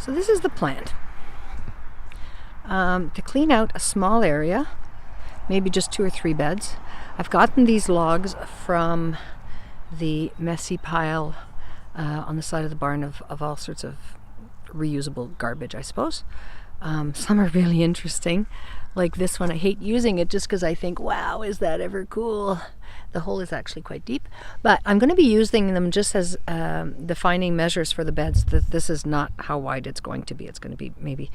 So this is the plant. To clean out a small area, maybe just 2 or 3 beds, I've gotten these logs from the messy pile on the side of the barn of all sorts of reusable garbage, I suppose. Some are really interesting, like this one. I hate using it just because I think, wow, is that ever cool? The hole is actually quite deep, but I'm going to be using them just as defining measures for the beds. This is not how wide it's going to be. It's going to be maybe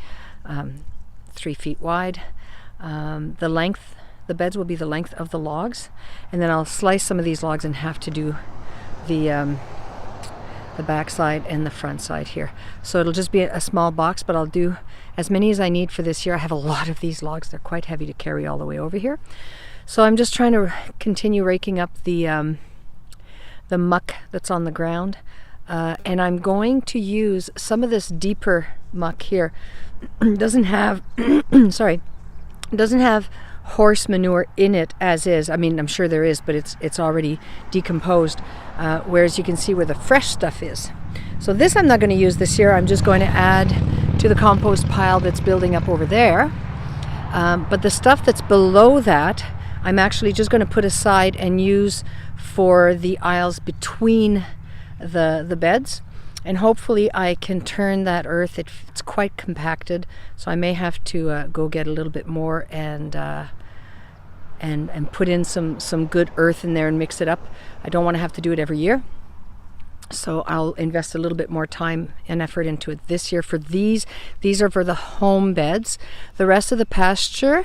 3 feet wide. The beds will be the length of the logs, and then I'll slice some of these logs in half to do the back side and the front side here. So it'll just be a small box, but I'll do as many as I need for this year. I have a lot of these logs. They're quite heavy to carry all the way over here. So I'm just trying to continue raking up the muck that's on the ground. And I'm going to use some of this deeper muck here. Doesn't have, doesn't have horse manure in it as is. I mean, I'm sure there is, but it's already decomposed. Whereas you can see where the fresh stuff is. So this I'm not going to use this year. I'm just going to add to the compost pile that's building up over there. But the stuff that's below that, I'm actually just going to put aside and use for the aisles between the beds. And hopefully I can turn that earth. It's quite compacted, so I may have to go get a little bit more and put in some good earth in there and mix it up. I don't want to have to do it every year, so I'll invest a little bit more time and effort into it this year for these. These are for the home beds. The rest of the pasture,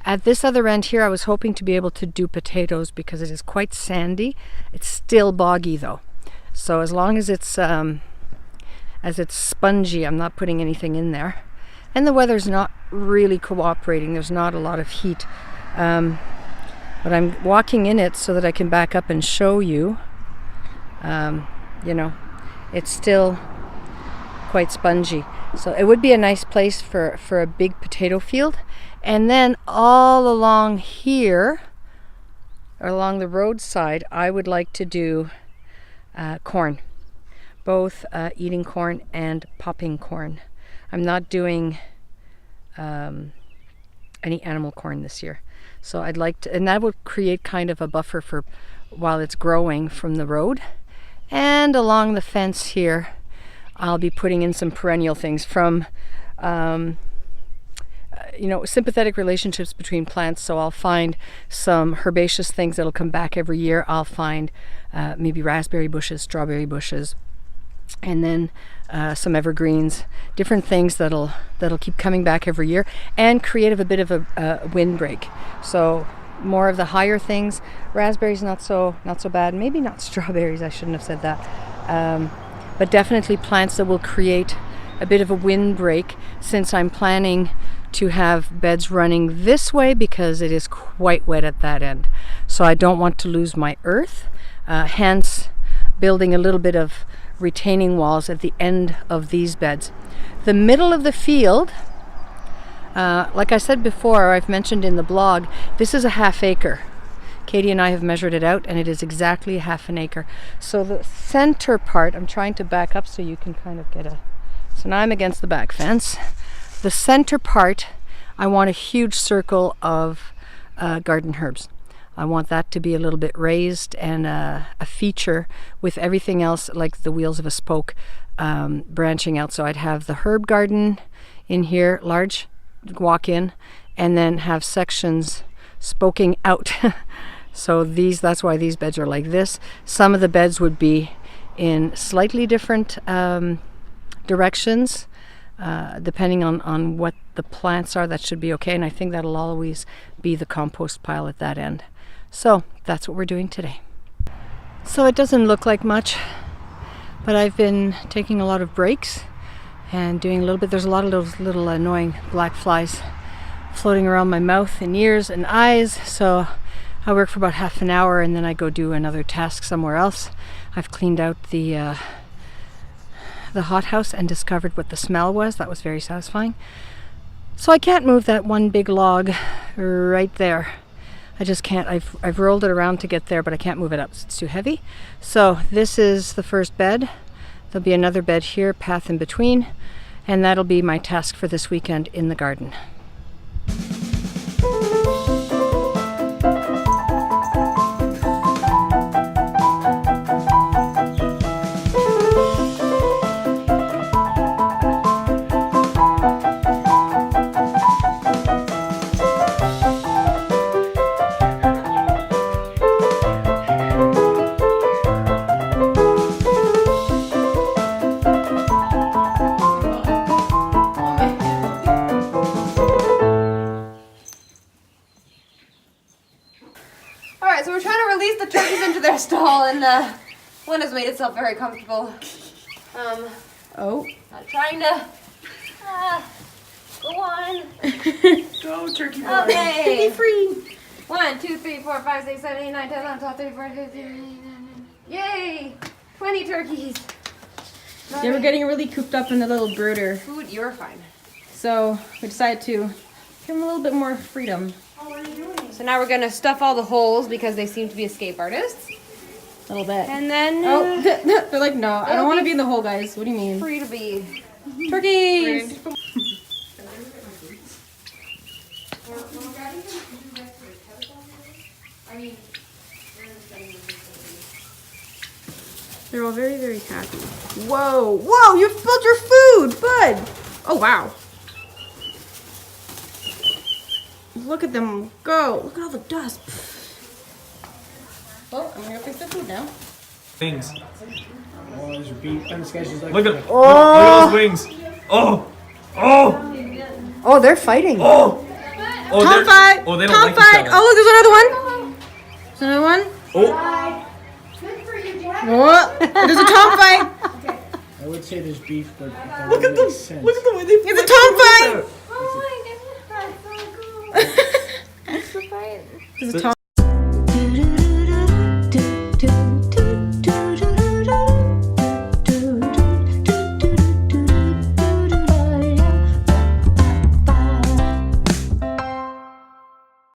at this other end here, I was hoping to be able to do potatoes because it is quite sandy. It's still boggy though. So as long as it's spongy, I'm not putting anything in there. And the weather's not really cooperating. There's not a lot of heat. But I'm walking in it so that I can back up and show you. It's still quite spongy. So it would be a nice place for a big potato field. And then all along here, or along the roadside, I would like to do corn, both eating corn and popping corn. I'm not doing any animal corn this year. So I'd like to, and that would create kind of a buffer for while it's growing from the road. And along the fence here, I'll be putting in some perennial things from sympathetic relationships between plants. So I'll find some herbaceous things that'll come back every year. I'll find maybe raspberry bushes, strawberry bushes, and then some evergreens, different things that'll keep coming back every year and create a bit of a windbreak. So more of the higher things. Raspberries not so bad. Maybe not strawberries. I shouldn't have said that. But definitely plants that will create a bit of a windbreak, since I'm planning to have beds running this way because it is quite wet at that end. So I don't want to lose my earth. Hence building a little bit of retaining walls at the end of these beds. The middle of the field, like I said before, I've mentioned in the blog, this is a ½ acre. Katie and I have measured it out, and it is exactly ½ an acre. So the center part, I'm trying to back up so you can kind of get so now I'm against the back fence. The center part, I want a huge circle of garden herbs. I want that to be a little bit raised and a feature with everything else, like the wheels of a spoke, branching out. So I'd have the herb garden in here, large, walk in, and then have sections spoking out. So that's why these beds are like this. Some of the beds would be in slightly different directions, depending on what the plants are. That should be okay, and I think that'll always be the compost pile at that end. So that's what we're doing today. So it doesn't look like much, but I've been taking a lot of breaks and doing a little bit. There's a lot of those little annoying black flies floating around my mouth and ears and eyes, so I work for about ½ an hour and then I go do another task somewhere else. I've cleaned out the hothouse and discovered what the smell was. That was very satisfying. So I can't move that one big log right there. I just can't. I've rolled it around to get there, but I can't move it up. It's too heavy. So this is the first bed. There'll be another bed here, path in between, and that'll be my task for this weekend in the garden. Alright, so we're trying to release the turkeys into their stall, and one has made itself very comfortable. Oh. I'm trying to go on. Go, turkey boy. Okay. Be free. 1, 2, 3, 4, 5, 6, 7, 8, 9, 10, 11, 12, 13, 14, 15, 16, 17. Yay! 20 turkeys. They were getting really cooped up in the little brooder, Food, you're fine. so we decided to give them a little bit more freedom. So now we're gonna stuff all the holes because they seem to be escape artists. A little bit. And then Oh, they're like, no, I don't want to be in the hole, guys. What do you mean? free to be. Turkeys! They're all very, very happy. Whoa, whoa, you spilled your food, bud! Oh, wow. Look at them go. Look at all the dust. Well, I'm gonna go fix the food now. Wings. Oh, there's your beef. And this guy's just like, Look at those wings. Oh, oh, Oh, they're fighting. oh. Oh, Tom they're- fight! Oh, they don't Tom like fight! each other. Oh, look, there's another one. There's another one. Oh, Oh, there's a Tom fight. I would say there's beef, but look at them. Look at the way they. It's a Tom